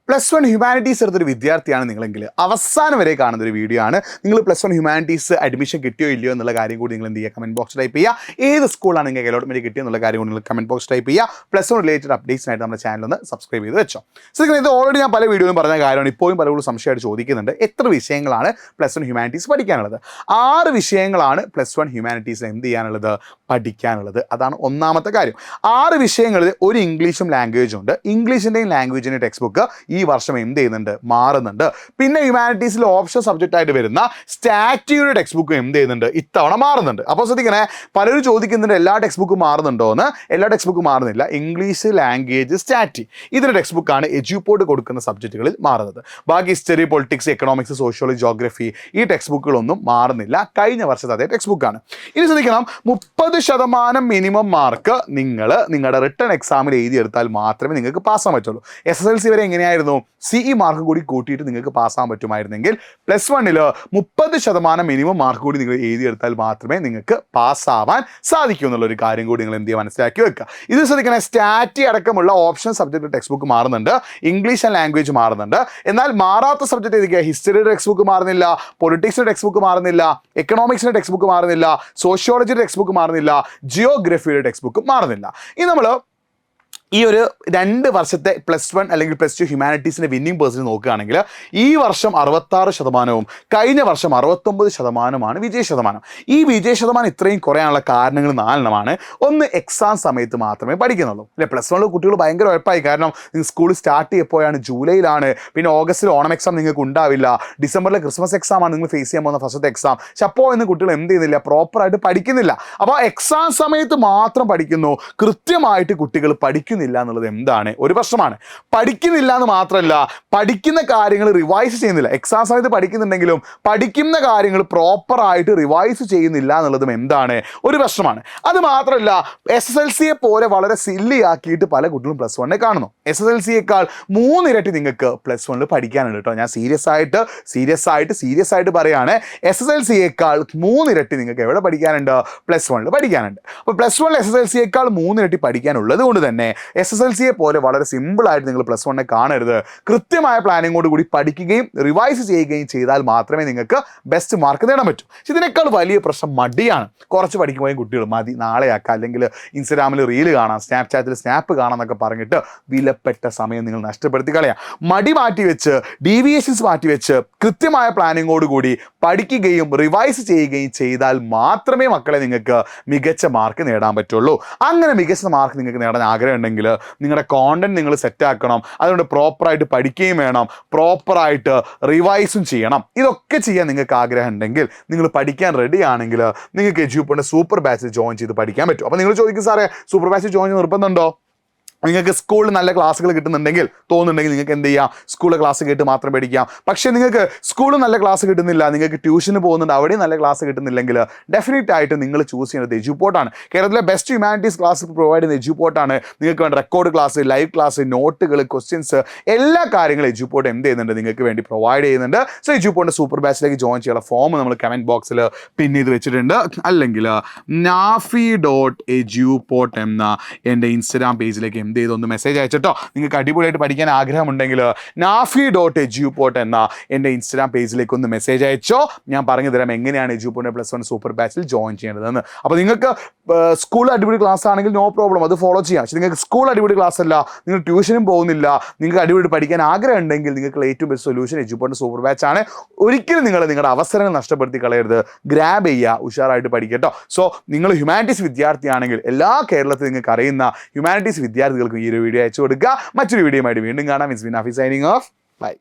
+1 humanities എടുത്തൊരു വിദ്യാർത്ഥിയാണ് നിങ്ങളെങ്കിൽ അവസാനം വരെ കാണുന്ന ഒരു വീഡിയോ ആണ്. നിങ്ങൾ +1 ഹ്യൂമാനിറ്റീസ് അഡ്മിഷൻ കിട്ടിയോ ഇല്ലയോ എന്നുള്ള കാര്യം കൂടി നിങ്ങൾ എന്ത് ചെയ്യുക, കമൻറ്റ് ബോക്സ് ടൈപ്പ് ചെയ്യുക. ഏത് സ്കൂളാണ് നിങ്ങൾക്ക് അലോട്ട്മെൻറ്റ് കിട്ടിയോ എന്നുള്ള കാര്യം കൂടി നിങ്ങൾ കമൻറ്റ് ബോക്സ് ടൈപ്പ് ചെയ്യുക. +1 റിലേറ്റഡ് അപ്ഡേറ്റ്സിനായിട്ട് നമ്മുടെ ചാനൽ ഒന്ന് സബ്സ്ക്രൈബ് ചെയ്ത് വെച്ചോ. സോ ഇത് ഓൾറെഡി ഞാൻ പല വീഡിയോയിലും പറഞ്ഞ കാര്യമാണ്. ഇപ്പോഴും പലരും സംശയമായിട്ട് ചോദിക്കുന്നുണ്ട്, എത്ര വിഷയങ്ങളാണ് +1 ഹ്യൂമാനിറ്റീസ് പഠിക്കാനുള്ളത്? 6 വിഷയങ്ങളാണ് +1 ഹ്യൂമാനിറ്റീസിൽ എന്ത് ചെയ്യാനുള്ളത്, പഠിക്കാനുള്ളത്. അതാണ് ഒന്നാമത്തെ കാര്യം. 6 വിഷയങ്ങളിൽ ഒരു ഇംഗ്ലീഷും ലാംഗ്വേജും ഉണ്ട്. ഇംഗ്ലീഷിൻ്റെയും ലാംഗ്വേജിൻ്റെ ടെക്സ്റ്റ് ബുക്ക് ഈ വർഷം എന്ത് ചെയ്യുന്നുണ്ട്, മാറുന്നുണ്ട്. പിന്നെ ഹ്യൂമാനിറ്റീസിൽ ഓപ്ഷൻ സബ്ജക്റ്റ് ആയിട്ട് വരുന്ന സ്റ്റാറ്റിയുടെ ടെക്സ്റ്റ് ബുക്ക് എന്ത് ചെയ്യുന്നുണ്ട്, ഇത്തവണ മാറുന്നുണ്ട്. അപ്പോൾ ശ്രദ്ധിക്കണേ, പലരും ചോദിക്കുന്നുണ്ട് എല്ലാ ടെക്സ്റ്റ് ബുക്കും മാറുന്നുണ്ടോ എന്ന്. എല്ലാ ടെക്സ്റ്റ് ബുക്കും മാറുന്നില്ല. ഇംഗ്ലീഷ്, ലാംഗ്വേജ്, സ്റ്റാറ്റി ഇതിൻ്റെ ടെക്സ്റ്റ് ബുക്കാണ് എജ്യൂപോർട്ട് കൊടുക്കുന്ന സബ്ജക്റ്റുകളിൽ മാറുന്നത്. ബാക്കി history, politics, economics, sociology, geography ഈ ടെക്സ്റ്റ് ബുക്കുകളൊന്നും മാറുന്നില്ല. കഴിഞ്ഞ വർഷത്തെ അതേ ടെക്സ്റ്റ് ബുക്കാണ്. ഇനി ശ്രദ്ധിക്കണം, 30% മിനിമം മാർക്ക് നിങ്ങൾ നിങ്ങളുടെ റിട്ടേൺ എക്സാമിൽ എഴുതിയെടുത്താൽ മാത്രമേ നിങ്ങൾക്ക് പാസ്സാൻ പറ്റുള്ളൂ. SSLC വരെ എങ്ങനെയായിരുന്നു, CE മാർക്ക് കൂടി കൂട്ടിയിട്ട് നിങ്ങൾക്ക് പാസ്സാൻ പറ്റുമായിരുന്നെങ്കിൽ +1 30% മിനിമം മാർക്ക് കൂടി നിങ്ങൾ എഴുതിയെടുത്താൽ മാത്രമേ നിങ്ങൾക്ക് പാസ്സാവാൻ സാധിക്കൂ എന്നുള്ളൊരു കാര്യം കൂടി നിങ്ങൾ എന്ത് ചെയ്യുക, മനസ്സിലാക്കി വെക്കുക. ഇത് ശ്രദ്ധിക്കണേ, സ്റ്റാറ്റി അടക്കമുള്ള ഓപ്ഷൻ സബ്ജക്റ്റ് ടെക്സ്റ്റ് ബുക്ക് മാറുന്നുണ്ട്. ഇംഗ്ലീഷ് ആൻഡ് ലാംഗ്വേജ് മാറുന്നുണ്ട്. എന്നാൽ മാറാത്ത സബ്ജക്റ്റ് ഏതൊക്കെയാണ്? ഹിസ്റ്ററിയുടെ ടെക്സ്റ്റ് ബുക്ക് മാറുന്നില്ല, പൊളിറ്റിക്സിൻ്റെ ടെക്സ്റ്റ് ബുക്ക് മാറുന്നില്ല, എക്കണോമിക്സിൻ്റെ ടെക്സ്റ്റ് ബുക്ക് മാറുന്നില്ല, സോഷ്യോളജിയുടെ ടെക്സ്റ്റ് ബുക്ക് മാറുന്നില്ല, ജിയോഗ്രഫിയുടെ ടെക്സ്റ്റ് ബുക്ക് മാറുന്നില്ല. ഇനി നമ്മൾ ഈ ഒരു 2 വർഷത്തെ +1 അല്ലെങ്കിൽ +2 ഹ്യൂമാനിറ്റീസിൻ്റെ വിന്നിംഗ് പേഴ്സൻറ്റേജ് നോക്കുകയാണെങ്കിൽ ഈ വർഷം 66%, കഴിഞ്ഞ വർഷം 69% വിജയ ശതമാനം. ഈ വിജയ ശതമാനം ഇത്രയും കുറയാനുള്ള കാരണങ്ങൾ 4 ഒന്ന്, എക്സാം സമയത്ത് മാത്രമേ പഠിക്കുന്നുള്ളൂ അല്ലേ. +1 കുട്ടികൾ ഭയങ്കര ഉഴപ്പായി. കാരണം നിങ്ങൾ സ്കൂൾ സ്റ്റാർട്ട് ചെയ്യപ്പോഴാണ്, ജൂലൈയിലാണ്. പിന്നെ ഓഗസ്റ്റിൽ ഓണം എക്സാം നിങ്ങൾക്ക് ഉണ്ടാവില്ല. ഡിസംബറിൽ ക്രിസ്മസ് എക്സാമാണ് നിങ്ങൾ ഫേസ് ചെയ്യാൻ പോകുന്ന ഫസ്റ്റത്തെ എക്സാം. പക്ഷെ അപ്പോൾ ഇന്ന് കുട്ടികൾ എന്ത് ചെയ്യുന്നില്ല, പ്രോപ്പറായിട്ട് പഠിക്കുന്നില്ല. അപ്പോൾ എക്സാം സമയത്ത് മാത്രം പഠിക്കുന്നു, കൃത്യമായിട്ട് കുട്ടികൾ പഠിക്കുന്നില്ല എന്നുള്ളത് എന്താണ്, ഒരു പ്രശ്നമാണ്. പഠിക്കുന്നില്ല എന്ന് മാത്രമല്ല, പഠിക്കുന്ന കാര്യങ്ങൾ റിവൈസ് ചെയ്യുന്നില്ല. എക്സാം സമയത്ത് പഠിക്കുന്നുണ്ടെങ്കിലും പഠിക്കുന്ന കാര്യങ്ങൾ പ്രോപ്പറായിട്ട് റിവൈസ് ചെയ്യുന്നില്ല എന്നുള്ളതും എന്താണ്, ഒരു പ്രശ്നമാണ്. അത് മാത്രമല്ല, SSLCയെ പോലെ വളരെ സില്ലി ആക്കിയിട്ട് പല കുട്ടികളും +1 കാണുന്നു. SSLCയേക്കാൾ 3 ഇരട്ടി നിങ്ങൾക്ക് +1 പഠിക്കാനുണ്ട് കേട്ടോ. ഞാൻ സീരിയസ് ആയിട്ട് പറയുകയാണ്, SSLCയേക്കാൾ 3 ഇരട്ടി നിങ്ങൾക്ക് എവിടെ പഠിക്കാനുണ്ട്, +1 പഠിക്കാനുണ്ട്. അപ്പോൾ +1 SSLCയേക്കാൾ 3 ഇരട്ടി പഠിക്കാനുള്ളത് കൊണ്ട് തന്നെ SSLCയെ പോലെ വളരെ സിമ്പിളായിട്ട് നിങ്ങൾ +1 കാണരുത്. കൃത്യമായ പ്ലാനിങ്ങോട് കൂടി പഠിക്കുകയും റിവൈസ് ചെയ്യുകയും ചെയ്താൽ മാത്രമേ നിങ്ങൾക്ക് ബെസ്റ്റ് മാർക്ക് നേടാൻ പറ്റൂ. പക്ഷെ ഇതിനേക്കാൾ വലിയ പ്രശ്നം മടിയാണ്. കുറച്ച് പഠിക്കുമ്പോൾ കുട്ടികൾ മതി, നാളെയാക്കാം, അല്ലെങ്കിൽ ഇൻസ്റ്റാഗ്രാമിൽ റീല് കാണാം, സ്നാപ്ചാറ്റിൽ സ്നാപ്പ് കാണാം എന്നൊക്കെ പറഞ്ഞിട്ട് വിലപ്പെട്ട സമയം നിങ്ങൾ നഷ്ടപ്പെടുത്തി കളയാം. മടി മാറ്റിവെച്ച്, ഡീവിയേഷൻസ് മാറ്റിവെച്ച് കൃത്യമായ പ്ലാനിങ്ങോട് കൂടി പഠിക്കുകയും റിവൈസ് ചെയ്യുകയും ചെയ്താൽ മാത്രമേ മക്കളെ നിങ്ങൾക്ക് മികച്ച മാർക്ക് നേടാൻ പറ്റുള്ളൂ. അങ്ങനെ മികച്ച മാർക്ക് നിങ്ങൾക്ക് നേടാൻ ആഗ്രഹം ഉണ്ടെങ്കിൽ നിങ്ങളുടെ കോണ്ടന്റ് നിങ്ങൾ സെറ്റാക്കണം. അതുകൊണ്ട് പ്രോപ്പറായിട്ട് പഠിക്കുകയും വേണം, പ്രോപ്പറായിട്ട് റിവൈസും ചെയ്യണം. ഇതൊക്കെ ചെയ്യാൻ നിങ്ങൾക്ക് ആഗ്രഹം ഉണ്ടെങ്കിൽ, നിങ്ങൾ പഠിക്കാൻ റെഡി ആണെങ്കിൽ നിങ്ങൾക്ക് എജ്യൂപോർട്ടിൻ്റെ സൂപ്പർ ബാച്ചിൽ ജോയിൻ ചെയ്ത് പഠിക്കാൻ പറ്റും. അപ്പോൾ നിങ്ങൾ ചോദിക്കും, സാറേ സൂപ്പർ ബാച്ചിൽ ജോയിൻ ചെയ്ത് നിർബന്ധമുണ്ടോ? നിങ്ങൾക്ക് സ്കൂളിൽ നല്ല ക്ലാസ്സുകൾ കിട്ടുന്നുണ്ടെങ്കിൽ, തോന്നുന്നുണ്ടെങ്കിൽ നിങ്ങൾക്ക് എന്ത് ചെയ്യാം, സ്കൂളിൽ ക്ലാസ് കേട്ട് മാത്രം പഠിക്കാം. പക്ഷേ നിങ്ങൾക്ക് സ്കൂളിൽ നല്ല ക്ലാസ് കിട്ടുന്നില്ല, നിങ്ങൾക്ക് ട്യൂഷന് പോകുന്നുണ്ട്, അവിടെയും നല്ല ക്ലാസ് കിട്ടുന്നില്ലെങ്കിൽ ഡെഫിനറ്റ് ആയിട്ട് നിങ്ങൾ ചൂസ് ചെയ്യുന്നത് എജ്യൂപോർട്ടാണ്. കേരളത്തിലെ ബെസ്റ്റ് ഹ്യൂമാനിറ്റീസ് ക്ലാസ് പ്രൊവൈഡ് ചെയ്യുന്ന എജ്യൂപോർട്ടാണ്. നിങ്ങൾക്ക് വേണ്ട റെക്കോർഡ് ക്ലാസ്, ലൈവ് ക്ലാസ്, നോട്ടുകൾ, ക്വസ്റ്റ്യൻസ്, എല്ലാ കാര്യങ്ങളും എജ്യൂപോർട്ട് എന്ത് ചെയ്യുന്നുണ്ട്, നിങ്ങൾക്ക് വേണ്ടി പ്രൊവൈഡ് ചെയ്യുന്നുണ്ട്. സോ എജ്യൂപോർട്ടിൻ്റെ സൂപ്പർ ബാച്ചിലേക്ക് ജോയിൻ ചെയ്യാനുള്ള ഫോം നമ്മൾ കമൻറ്റ് ബോക്സിൽ പിൻ ചെയ്ത് വെച്ചിട്ടുണ്ട്. അല്ലെങ്കിൽ nafi.eduport എന്ന എൻ്റെ ഇൻസ്റ്റാഗ്രാം പേജിലേക്ക് എന്ത് ചെയ്തൊന്ന് മെസ്സേജ് അയച്ചിട്ടോ. നിങ്ങൾക്ക് അടിപൊളിയായിട്ട് പഠിക്കാൻ ആഗ്രഹമുണ്ടെങ്കിൽ nafi.eduport എന്ന എൻ്റെ ഇൻസ്റ്റാഗ്രാം പേജിലേക്ക് ഒന്ന് മെസ്സേജ് അയച്ചോ. ഞാൻ പറഞ്ഞു തരാം എങ്ങനെയാണ് എജ്യൂപോർട്ടിൻ്റെ +1 സൂപ്പർ ബാച്ചിൽ ജോയിൻ ചെയ്യേണ്ടതെന്ന്. അപ്പോൾ നിങ്ങൾക്ക് സ്കൂൾ അടിപൊളി ക്ലാസ് ആണെങ്കിൽ നോ പ്രോബ്ലം, അത് ഫോളോ ചെയ്യാം. പക്ഷേ നിങ്ങൾക്ക് സ്കൂൾ അടിപൊളി ക്ലാസ് അല്ല, നിങ്ങൾ ട്യൂഷനും പോകുന്നില്ല, നിങ്ങൾക്ക് അടിപൊളി പഠിക്കാൻ ആഗ്രഹം ഉണ്ടെങ്കിൽ നിങ്ങൾക്ക് ഏറ്റവും ബെസ്റ്റ് സൊല്യൂഷൻ എജ്യൂപോർട്ടിൻ്റെ സൂപ്പർ ബാച്ചാണ്. ഒരിക്കലും നിങ്ങളുടെ അവസരങ്ങൾ നഷ്ടപ്പെടുത്തി കളയരുത്. ഗ്രാബ് ചെയ്യുക, ഉഷാറായിട്ട് പഠിക്കട്ടോ. സോ നിങ്ങൾ ഹ്യൂമാനിറ്റീസ് വിദ്യാർത്ഥിയാണെങ്കിൽ എല്ലാ കേരളത്തിൽ നിങ്ങൾക്ക് അറിയുന്ന ഹ്യൂമാനിറ്റീസ് വിദ്യാർത്ഥികൾക്കും ഈ ഒരു വീഡിയോ അയച്ചു കൊടുക്കുക. മറ്റൊരു വീഡിയോയുമായിട്ട് വീണ്ടും കാണാം. It's been Nafi signing off. By.